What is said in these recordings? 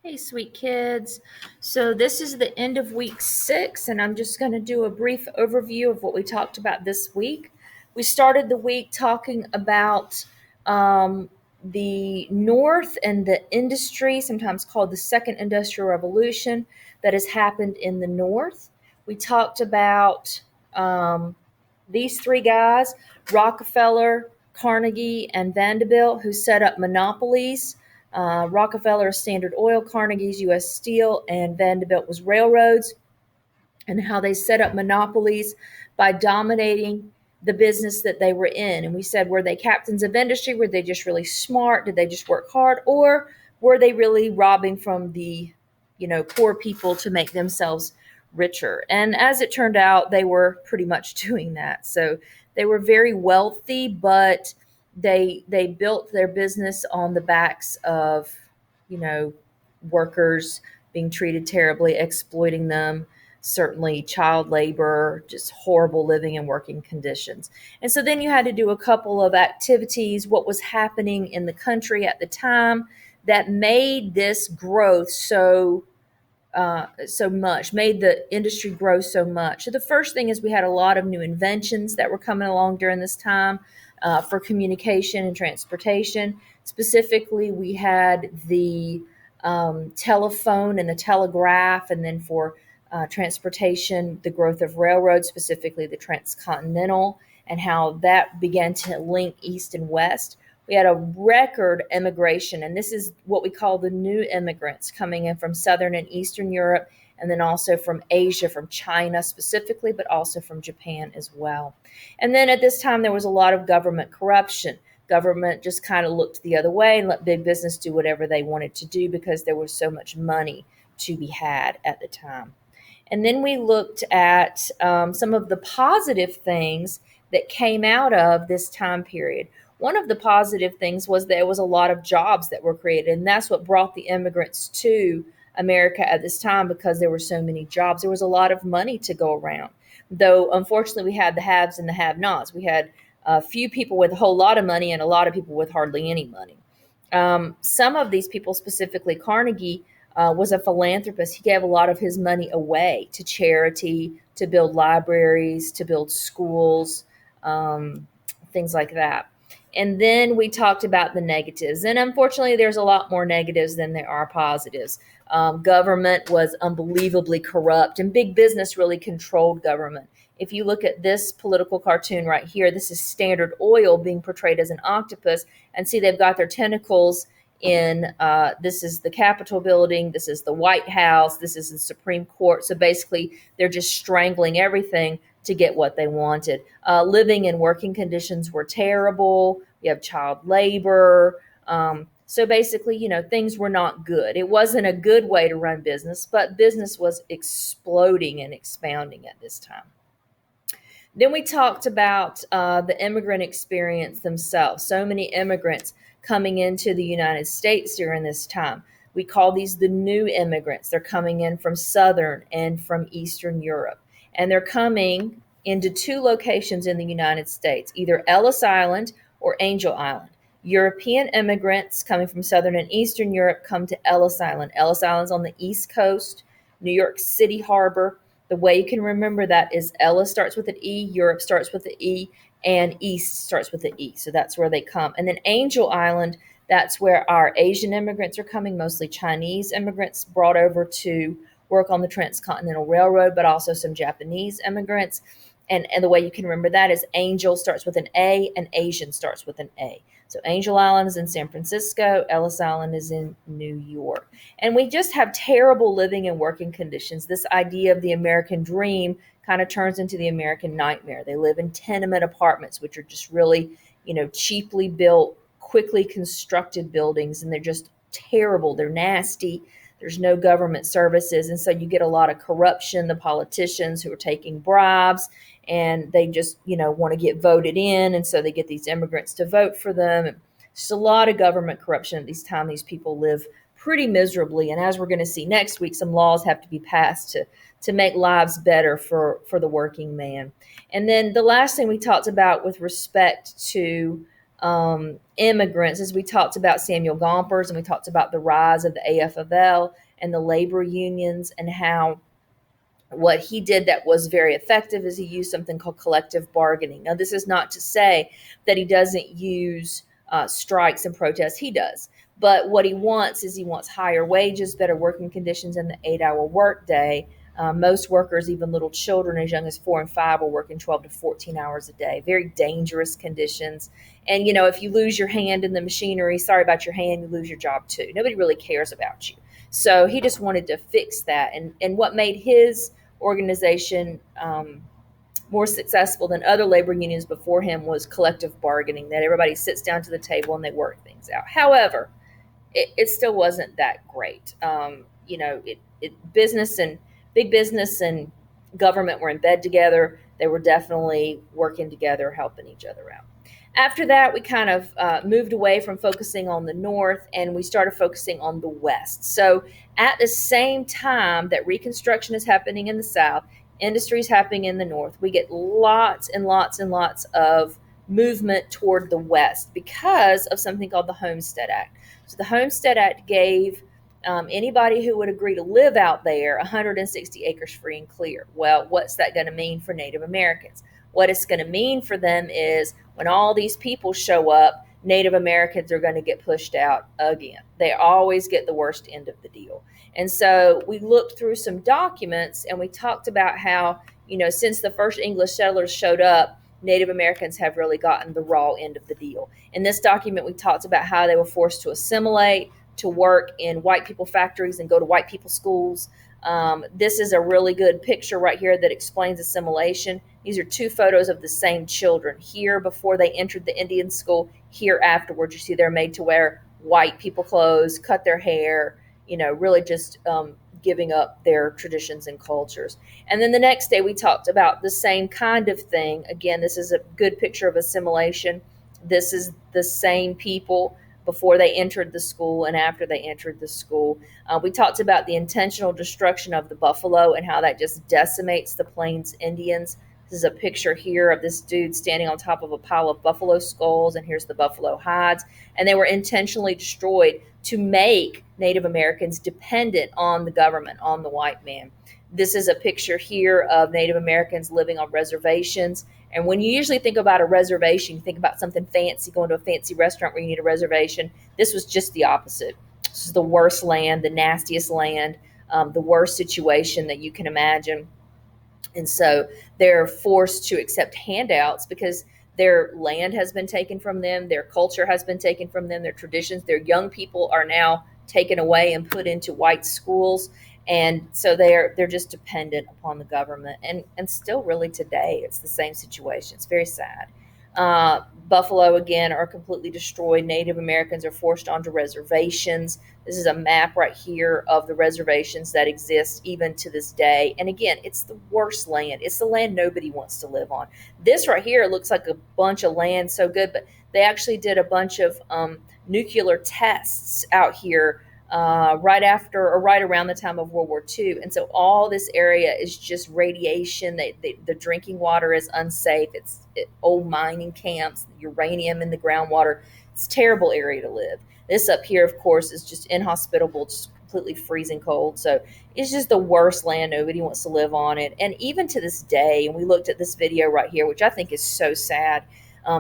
Hey, sweet kids. So, this is the end of week 6, and I'm just going to do a brief overview of what we talked about this week. We started the week talking about the North and the industry, sometimes called the Second Industrial Revolution, that has happened in the North. We talked about these three guys, Rockefeller, Carnegie, and Vanderbilt, who set up monopolies. Rockefeller is Standard Oil, Carnegie's U.S. Steel, and Vanderbilt was railroads, and how they set up monopolies by dominating the business that they were in. And we said, were they captains of industry? Were they just really smart? Did they just work hard? Or were they really robbing from the, poor people to make themselves richer? And as it turned out, they were pretty much doing that. So they were very wealthy, but they built their business on the backs of, you know, workers being treated terribly, exploiting them, certainly child labor, just horrible living and working conditions. And so then you had to do a couple of activities, what was happening in the country at the time that made this growth so much, made the industry grow so much. So the first thing is we had a lot of new inventions that were coming along during this time for communication and transportation. Specifically, we had the telephone and the telegraph, and then for transportation, the growth of railroads, specifically the transcontinental, and how that began to link east and west. We had a record immigration, and this is what we call the new immigrants coming in from Southern and Eastern Europe, and then also from Asia, from China specifically, but also from Japan as well. And then at this time, there was a lot of government corruption. Government just kind of looked the other way and let big business do whatever they wanted to do because there was so much money to be had at the time. And then we looked at some of the positive things that came out of this time period. One of the positive things was there was a lot of jobs that were created, and that's what brought the immigrants to America at this time because there were so many jobs. There was a lot of money to go around. Though, unfortunately, we had the haves and the have nots. We had a few people with a whole lot of money and a lot of people with hardly any money. Some of these people, specifically Carnegie, was a philanthropist. He gave a lot of his money away to charity, to build libraries, to build schools, things like that. And then we talked about the negatives. And unfortunately, there's a lot more negatives than there are positives. Government was unbelievably corrupt, and big business really controlled government. If you look at this political cartoon right here, this is Standard Oil being portrayed as an octopus. And see, they've got their tentacles in this is the Capitol building, this is the White House, this is the Supreme Court. So basically, they're just strangling everything to get what they wanted. Living and working conditions were terrible. We have child labor. So basically, things were not good. It wasn't a good way to run business, but business was exploding and expounding at this time. Then we talked about the immigrant experience themselves. So many immigrants coming into the United States during this time. We call these the new immigrants. They're coming in from Southern and from Eastern Europe. And they're coming into two locations in the United States, either Ellis Island or Angel Island. European immigrants coming from Southern and Eastern Europe come to Ellis Island. Ellis Island's on the East Coast, New York City Harbor. The way you can remember that is Ellis starts with an E, Europe starts with an E, and East starts with an E. So that's where they come. And then Angel Island, that's where our Asian immigrants are coming, mostly Chinese immigrants brought over to work on the Transcontinental Railroad, but also some Japanese immigrants. And the way you can remember that is Angel starts with an A and Asian starts with an A. So Angel Island is in San Francisco, Ellis Island is in New York. And we just have terrible living and working conditions. This idea of the American dream kind of turns into the American nightmare. They live in tenement apartments, which are just really, cheaply built, quickly constructed buildings, and they're just terrible. They're nasty. There's no government services. And so you get a lot of corruption, the politicians who are taking bribes, and they just, want to get voted in. And so they get these immigrants to vote for them. Just a lot of government corruption at this time. These people live pretty miserably. And as we're going to see next week, some laws have to be passed to make lives better for the working man. And then the last thing we talked about with respect to immigrants, as we talked about Samuel Gompers, and we talked about the rise of the AFL and the labor unions, and how what he did that was very effective is he used something called collective bargaining. Now, this is not to say that he doesn't use strikes and protests. He does. But what he wants is he wants higher wages, better working conditions, and the 8-hour workday. Most workers, even little children as young as 4 and 5, are working 12 to 14 hours a day. Very dangerous conditions. And, if you lose your hand in the machinery, sorry about your hand, you lose your job too. Nobody really cares about you. So he just wanted to fix that. And what made his organization more successful than other labor unions before him was collective bargaining, that everybody sits down to the table and they work things out. However, it still wasn't that great. Business and big business and government were in bed together. They were definitely working together, helping each other out. After that, we kind of moved away from focusing on the North, and we started focusing on the West. So at the same time that Reconstruction is happening in the South, industry is happening in the North, we get lots and lots and lots of movement toward the West because of something called the Homestead Act. So the Homestead Act gave anybody who would agree to live out there 160 acres free and clear. Well, what's that going to mean for Native Americans? What it's going to mean for them is when all these people show up, Native Americans are going to get pushed out again. They always get the worst end of the deal. And so we looked through some documents and we talked about how, since the first English settlers showed up, Native Americans have really gotten the raw end of the deal. In this document, we talked about how they were forced to assimilate, to work in white people factories and go to white people schools. This is a really good picture right here that explains assimilation. These are two photos of the same children, here before they entered the Indian school, here afterwards. You see they're made to wear white people clothes, cut their hair, really just giving up their traditions and cultures. And then the next day we talked about the same kind of thing. Again, this is a good picture of assimilation. This is the same people before they entered the school and after they entered the school. We talked about the intentional destruction of the buffalo and how that just decimates the Plains Indians. This is a picture here of this dude standing on top of a pile of buffalo skulls, and here's the buffalo hides. And they were intentionally destroyed to make Native Americans dependent on the government, on the white man. This is a picture here of Native Americans living on reservations. And when you usually think about a reservation, you think about something fancy, going to a fancy restaurant where you need a reservation. This was just the opposite. This is the worst land, the nastiest land, the worst situation that you can imagine. And so they're forced to accept handouts because their land has been taken from them, their culture has been taken from them, their traditions, their young people are now taken away and put into white schools. And so they're just dependent upon the government. And still really today, it's the same situation. It's very sad. Buffalo, again, are completely destroyed. Native Americans are forced onto reservations. This is a map right here of the reservations that exist even to this day. And again, it's the worst land. It's the land nobody wants to live on. This right here looks like a bunch of land so good, but they actually did a bunch of nuclear tests out here right after or right around the time of World War II. And so all this area is just radiation. The drinking water is unsafe. It's old mining camps, uranium in the groundwater. It's a terrible area to live. This up here, of course, is just inhospitable, just completely freezing cold. So it's just the worst land. Nobody wants to live on it. And even to this day, and we looked at this video right here, which I think is so sad,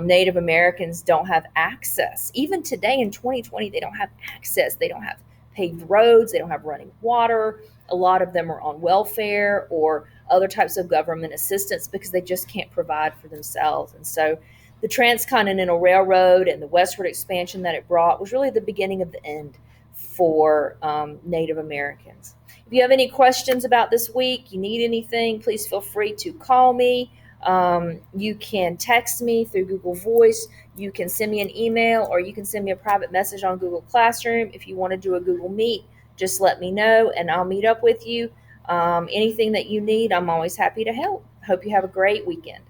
Native Americans don't have access. Even today in 2020, they don't have access. They don't have paved roads. They don't have running water. A lot of them are on welfare or other types of government assistance because they just can't provide for themselves. And so the Transcontinental Railroad and the westward expansion that it brought was really the beginning of the end for Native Americans. If you have any questions about this week, you need anything, please feel free to call me. You can text me through Google Voice. You can send me an email, or you can send me a private message on Google Classroom. If you want to do a Google Meet, just let me know and I'll meet up with you. Anything that you need, I'm always happy to help. Hope you have a great weekend.